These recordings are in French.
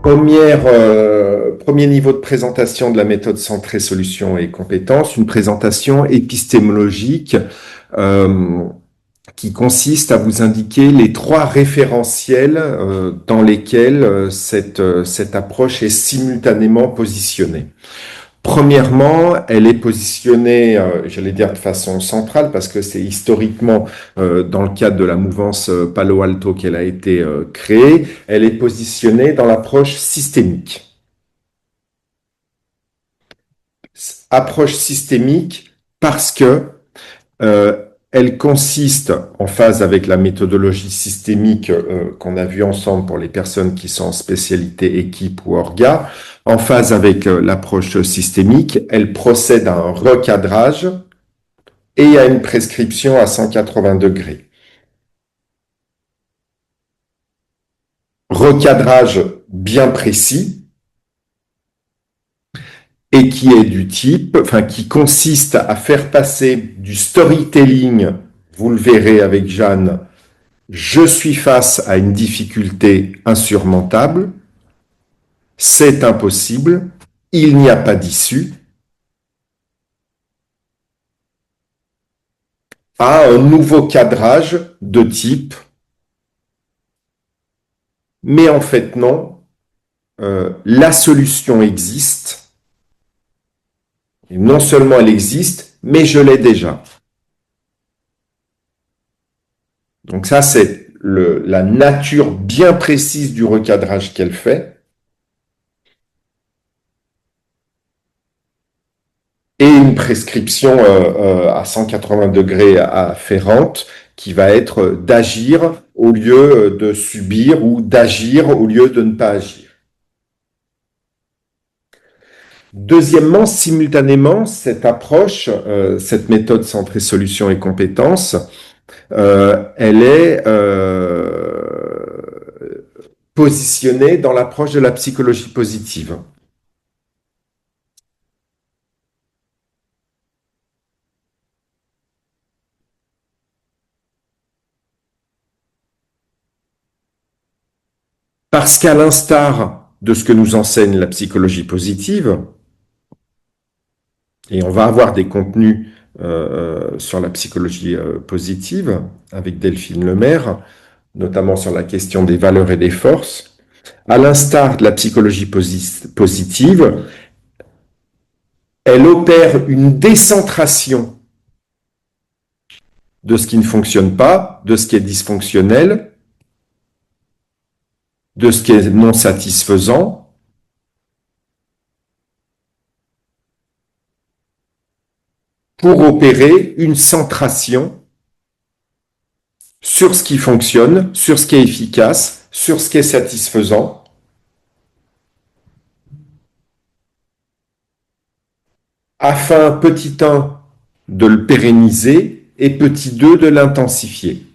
Premier niveau de présentation de la méthode centrée solutions et compétences, une présentation épistémologique euh, qui consiste à vous indiquer les trois référentiels dans lesquels cette approche est simultanément positionnée. Premièrement, elle est positionnée, j'allais dire de façon centrale, parce que c'est historiquement dans le cadre de la mouvance Palo Alto qu'elle a été créée. Elle est positionnée dans l'approche systémique. Approche systémique parce que elle consiste, en phase avec la méthodologie systémique qu'on a vue ensemble pour les personnes qui sont en spécialité équipe ou orga, en phase avec l'approche systémique, elle procède à un recadrage et à une prescription à 180 degrés. Recadrage bien précis et qui est du type, enfin qui consiste à faire passer du storytelling, vous le verrez avec Jeanne, je suis face à une difficulté insurmontable, c'est impossible, il n'y a pas d'issue, à un nouveau cadrage de type, mais en fait non, la solution existe, et non seulement elle existe, mais je l'ai déjà. Donc ça, c'est la nature bien précise du recadrage qu'elle fait. Et une prescription à 180 degrés afférente qui va être d'agir au lieu de subir ou d'agir au lieu de ne pas agir. Deuxièmement, simultanément, cette approche, cette méthode centrée solutions et compétences, elle est positionnée dans l'approche de la psychologie positive. Parce qu'à l'instar de ce que nous enseigne la psychologie positive, et on va avoir des contenus sur la psychologie positive avec Delphine Lemaire, notamment sur la question des valeurs et des forces. À l'instar de la psychologie positive, elle opère une décentration de ce qui ne fonctionne pas, de ce qui est dysfonctionnel, de ce qui est non satisfaisant, pour opérer une centration sur ce qui fonctionne, sur ce qui est efficace, sur ce qui est satisfaisant, afin, petit 1, de le pérenniser et petit 2, de l'intensifier.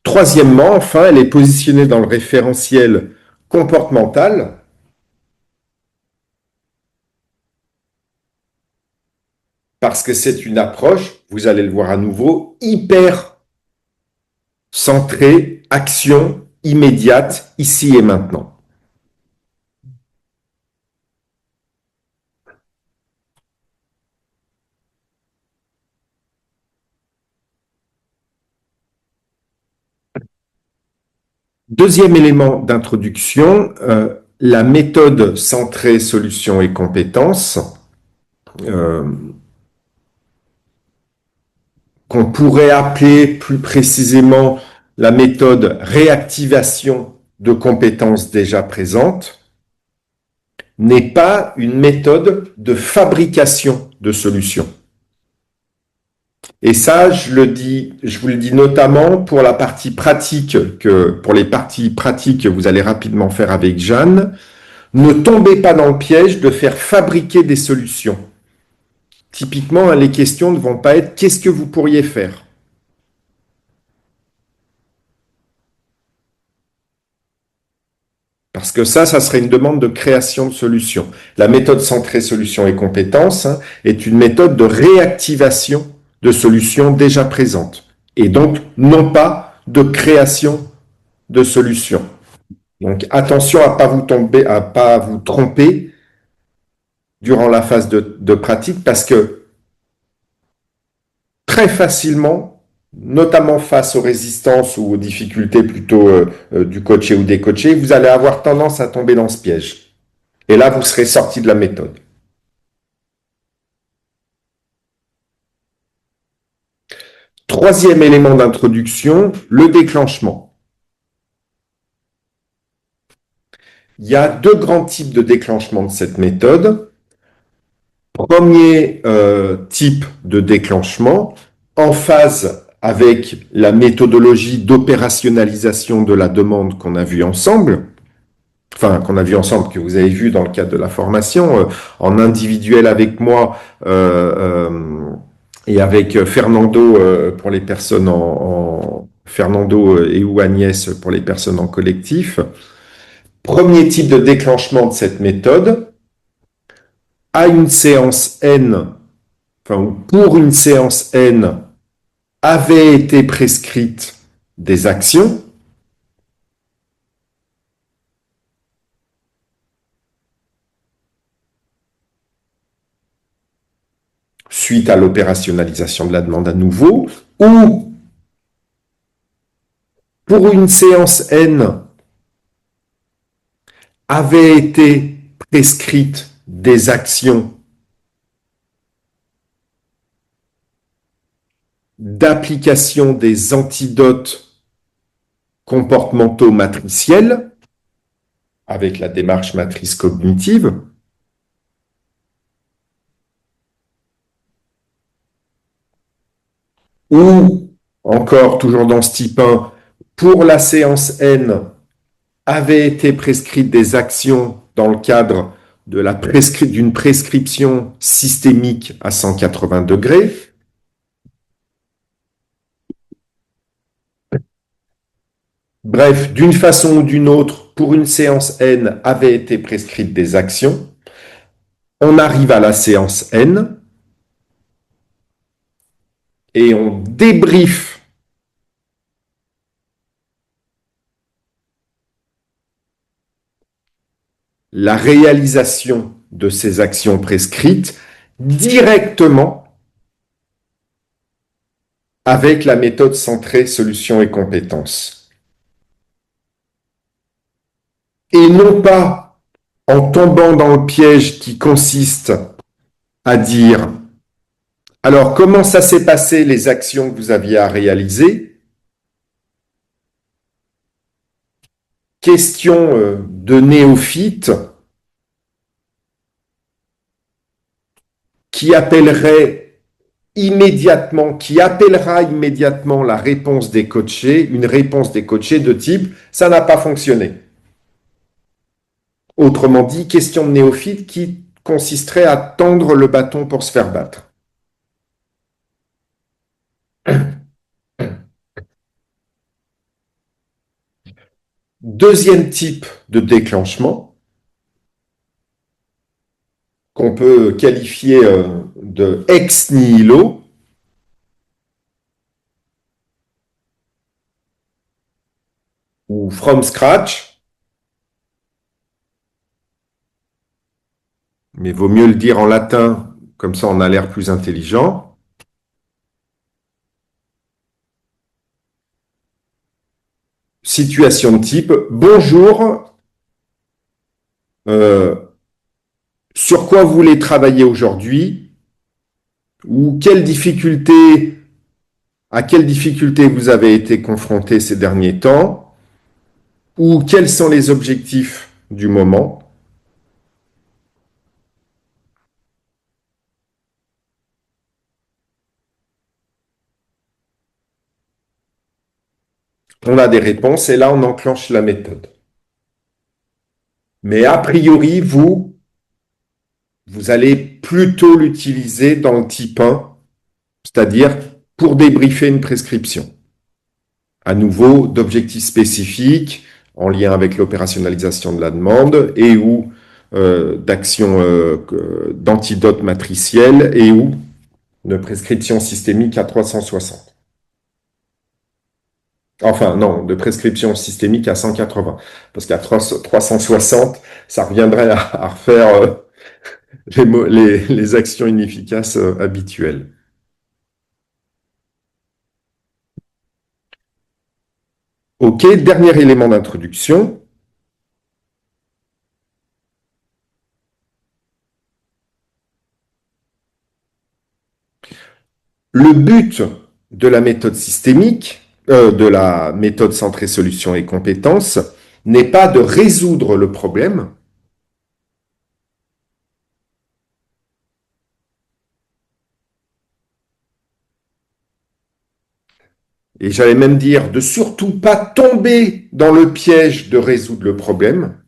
Troisièmement, enfin, elle est positionnée dans le référentiel comportemental parce que c'est une approche, vous allez le voir à nouveau, hyper centrée, action immédiate, ici et maintenant. Deuxième élément d'introduction, la méthode centrée solutions et compétences, euh, qu'on pourrait appeler plus précisément la méthode réactivation de compétences déjà présentes, n'est pas une méthode de fabrication de solutions. Et ça, je vous le dis notamment pour la partie pratique pour les parties pratiques que vous allez rapidement faire avec Jeanne. Ne tombez pas dans le piège de faire fabriquer des solutions. Typiquement, les questions ne vont pas être qu'est-ce que vous pourriez faire? Parce que ça serait une demande de création de solutions. La méthode centrée solutions et compétences est une méthode de réactivation de solutions déjà présentes. Et donc, non pas de création de solutions. Donc, attention à pas vous tromper durant la phase de pratique parce que très facilement, notamment face aux résistances ou aux difficultés plutôt du coaché ou des coachés, vous allez avoir tendance à tomber dans ce piège. Et là, vous serez sorti de la méthode. Troisième élément d'introduction, le déclenchement. Il y a deux grands types de déclenchement de cette méthode. Premier type de déclenchement, en phase avec la méthodologie d'opérationnalisation de la demande qu'on a vue ensemble, que vous avez vu dans le cadre de la formation, en individuel avec moi et avec Fernando pour les personnes Fernando et ou Agnès pour les personnes en collectif. Premier type de déclenchement de cette méthode, à une séance N, pour une séance N, avaient été prescrites des actions suite à l'opérationnalisation de la demande à nouveau, ou pour une séance N, avaient été prescrites des actions d'application des antidotes comportementaux matriciels avec la démarche matrice cognitive, ou encore toujours dans ce type 1, pour la séance N, avaient été prescrites des actions dans le cadre de d'une prescription systémique à 180 degrés. Bref, d'une façon ou d'une autre, pour une séance N, avaient été prescrites des actions. On arrive à la séance N et on débriefe la réalisation de ces actions prescrites directement avec la méthode centrée solutions et compétences. Et non pas en tombant dans le piège qui consiste à dire « Alors, comment ça s'est passé les actions que vous aviez à réaliser ?» Question de néophyte qui appellera immédiatement la réponse des coachés, une réponse des coachés de type « ça n'a pas fonctionné ». Autrement dit, question de néophyte qui consisterait à tendre le bâton pour se faire battre. Deuxième type de déclenchement, qu'on peut qualifier de ex nihilo, ou from scratch, mais vaut mieux le dire en latin, comme ça on a l'air plus intelligent. Situation de type, bonjour, sur quoi vous voulez travailler aujourd'hui, ou à quelles difficultés vous avez été confronté ces derniers temps, ou quels sont les objectifs du moment. On a des réponses et là, on enclenche la méthode. Mais a priori, vous allez plutôt l'utiliser dans le type 1, c'est-à-dire pour débriefer une prescription. À nouveau, d'objectifs spécifiques, en lien avec l'opérationnalisation de la demande et ou d'actions d'antidote matriciel et ou de prescription systémique à 360. Enfin, non, de prescription systémique à 180. Parce qu'à 360, ça reviendrait à refaire les actions inefficaces habituelles. OK, dernier élément d'introduction. Le but de la méthode systémique, de la méthode centrée solution et compétences, n'est pas de résoudre le problème, et j'allais même dire de surtout pas tomber dans le piège de résoudre le problème,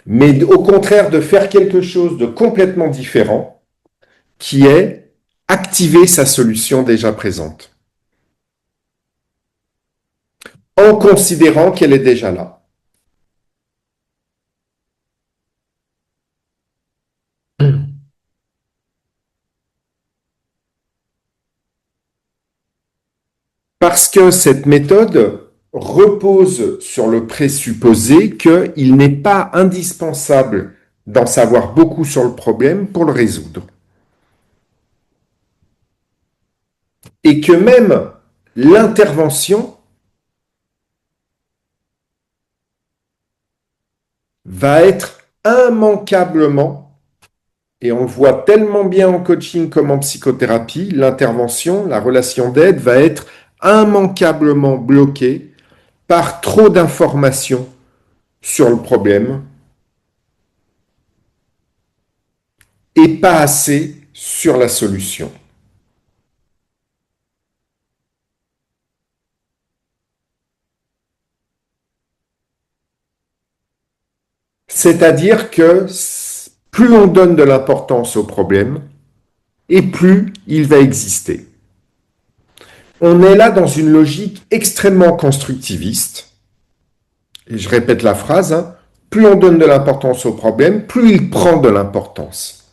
mais au contraire de faire quelque chose de complètement différent, qui est activer sa solution déjà présente, en considérant qu'elle est déjà là. Parce que cette méthode repose sur le présupposé qu'il n'est pas indispensable d'en savoir beaucoup sur le problème pour le résoudre. Et que même l'intervention va être immanquablement, et on le voit tellement bien en coaching comme en psychothérapie, l'intervention, la relation d'aide va être immanquablement bloquée par trop d'informations sur le problème et pas assez sur la solution. C'est-à-dire que plus on donne de l'importance au problème, et plus il va exister. On est là dans une logique extrêmement constructiviste, et je répète la phrase, hein, plus on donne de l'importance au problème, plus il prend de l'importance.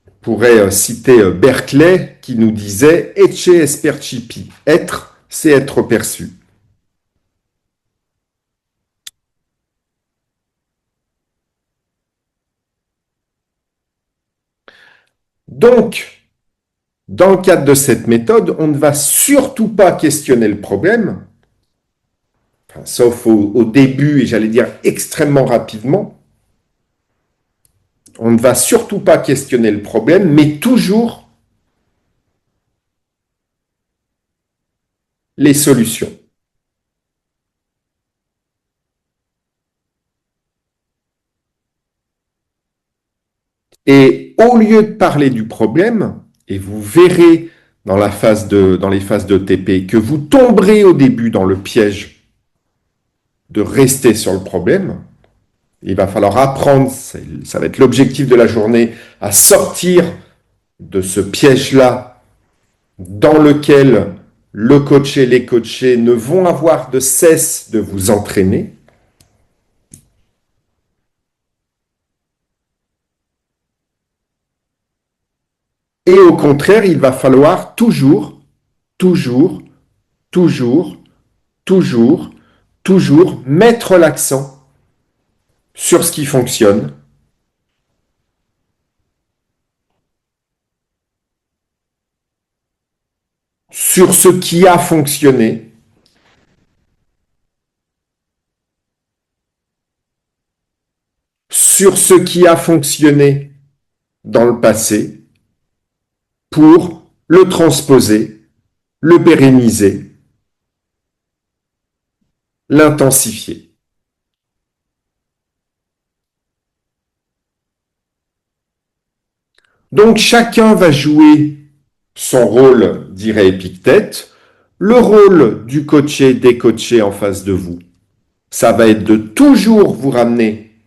On pourrait citer Berkeley qui nous disait « Ecce est percipi », être, c'est être perçu. Donc, dans le cadre de cette méthode, on ne va surtout pas questionner le problème, enfin, sauf au début, et j'allais dire extrêmement rapidement. On ne va surtout pas questionner le problème, mais toujours les solutions. Et au lieu de parler du problème, et vous verrez dans les phases de TP que vous tomberez au début dans le piège de rester sur le problème, il va falloir apprendre, ça va être l'objectif de la journée, à sortir de ce piège-là dans lequel le coach et les coachés ne vont avoir de cesse de vous entraîner. Et au contraire, il va falloir toujours, toujours, toujours, toujours, toujours mettre l'accent sur ce qui fonctionne, sur ce qui a fonctionné, sur ce qui a fonctionné dans le passé pour le transposer, le pérenniser, l'intensifier. Donc chacun va jouer son rôle, dirait Épictète. Le rôle du coaché, des coachés en face de vous, ça va être de toujours vous ramener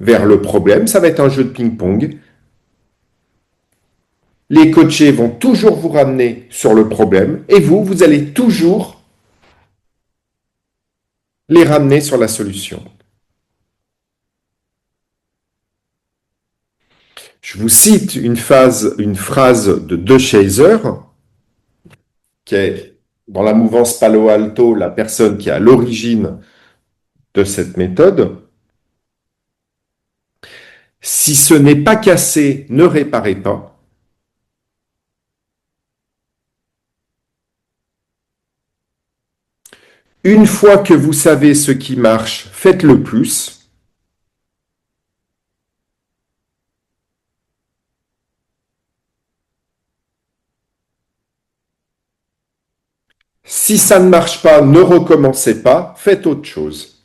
vers le problème. Ça va être un jeu de ping-pong. Les coachés vont toujours vous ramener sur le problème et vous allez toujours les ramener sur la solution. Je vous cite une phrase de De Chaser, qui est dans la mouvance Palo Alto, la personne qui est à l'origine de cette méthode. Si ce n'est pas cassé, ne réparez pas. Une fois que vous savez ce qui marche, faites-le plus. Si ça ne marche pas, ne recommencez pas, faites autre chose.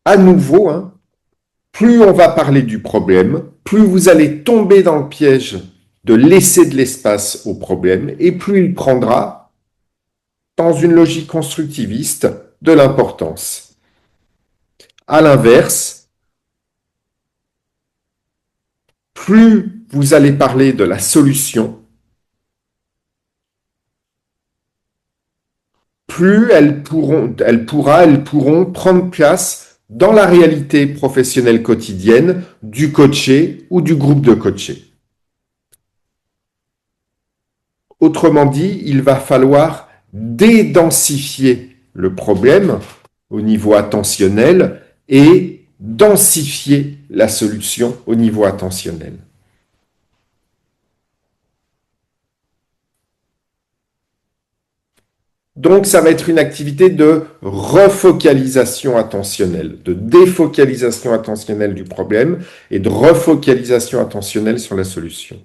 À nouveau, hein, plus on va parler du problème, plus vous allez tomber dans le piège de laisser de l'espace au problème et plus il prendra, dans une logique constructiviste, de l'importance. À l'inverse, plus vous allez parler de la solution, plus elles pourront prendre place dans la réalité professionnelle quotidienne du coaché ou du groupe de coachés. Autrement dit, il va falloir dédensifier le problème au niveau attentionnel et densifier la solution au niveau attentionnel. Donc, ça va être une activité de refocalisation attentionnelle, de défocalisation attentionnelle du problème et de refocalisation attentionnelle sur la solution.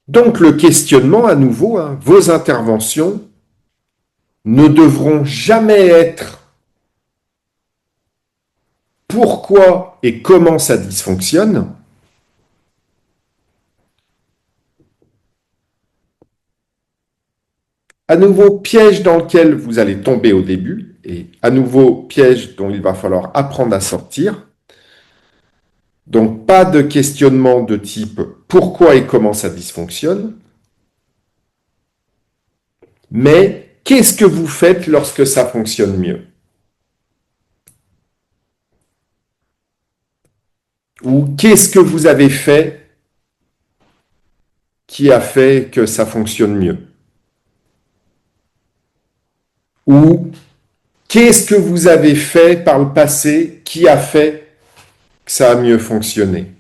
Donc, le questionnement, à nouveau, hein, vos interventions ne devront jamais être pourquoi et comment ça dysfonctionne. À nouveau, piège dans lequel vous allez tomber au début, et à nouveau, piège dont il va falloir apprendre à sortir. Donc, pas de questionnement de type pourquoi et comment ça dysfonctionne, mais qu'est-ce que vous faites lorsque ça fonctionne mieux? Ou qu'est-ce que vous avez fait qui a fait que ça fonctionne mieux? Ou qu'est-ce que vous avez fait par le passé qui a fait que ça a mieux fonctionné?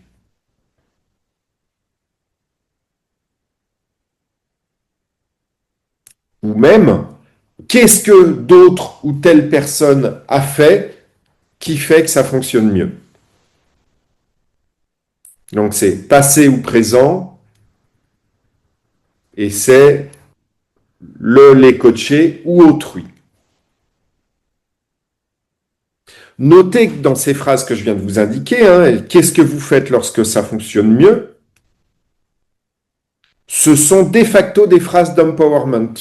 Ou même, qu'est-ce que d'autres ou telle personne a fait qui fait que ça fonctionne mieux? Donc c'est passé ou présent et c'est les coachés ou autrui. Notez que dans ces phrases que je viens de vous indiquer, hein, qu'est-ce que vous faites lorsque ça fonctionne mieux? Ce sont de facto des phrases d'empowerment.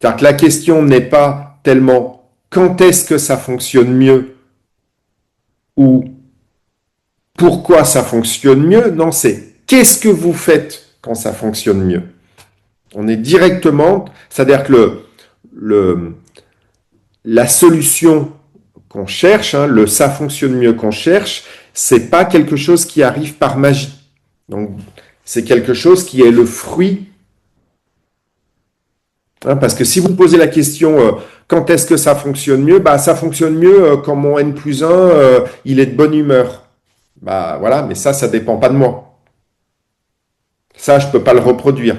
C'est-à-dire que la question n'est pas tellement quand est-ce que ça fonctionne mieux ou pourquoi ça fonctionne mieux, non, c'est qu'est-ce que vous faites quand ça fonctionne mieux. On est directement, c'est-à-dire que la solution qu'on cherche, hein, le ça fonctionne mieux qu'on cherche, c'est pas quelque chose qui arrive par magie. Donc, c'est quelque chose qui est le fruit. Hein, parce que si vous posez la question quand est-ce que ça fonctionne mieux, bah, ça fonctionne mieux quand mon N+1 il est de bonne humeur. Bah voilà, mais ça dépend pas de moi. Ça, je peux pas le reproduire.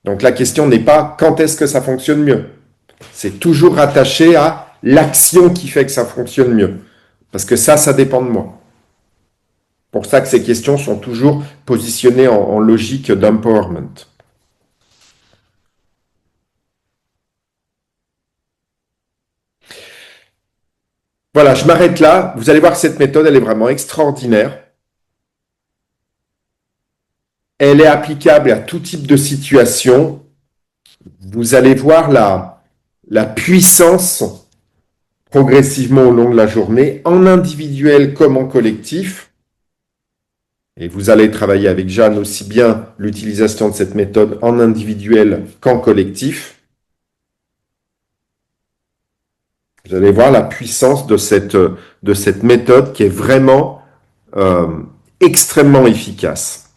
Donc la question n'est pas quand est-ce que ça fonctionne mieux. C'est toujours rattaché à l'action qui fait que ça fonctionne mieux. Parce que ça dépend de moi. Pour ça que ces questions sont toujours positionnées en logique d'empowerment. Voilà, je m'arrête là. Vous allez voir que cette méthode, elle est vraiment extraordinaire. Elle est applicable à tout type de situation. Vous allez voir la puissance progressivement au long de la journée, en individuel comme en collectif. Et vous allez travailler avec Jeanne aussi bien l'utilisation de cette méthode en individuel qu'en collectif. Vous allez voir la puissance de cette méthode qui est vraiment extrêmement efficace.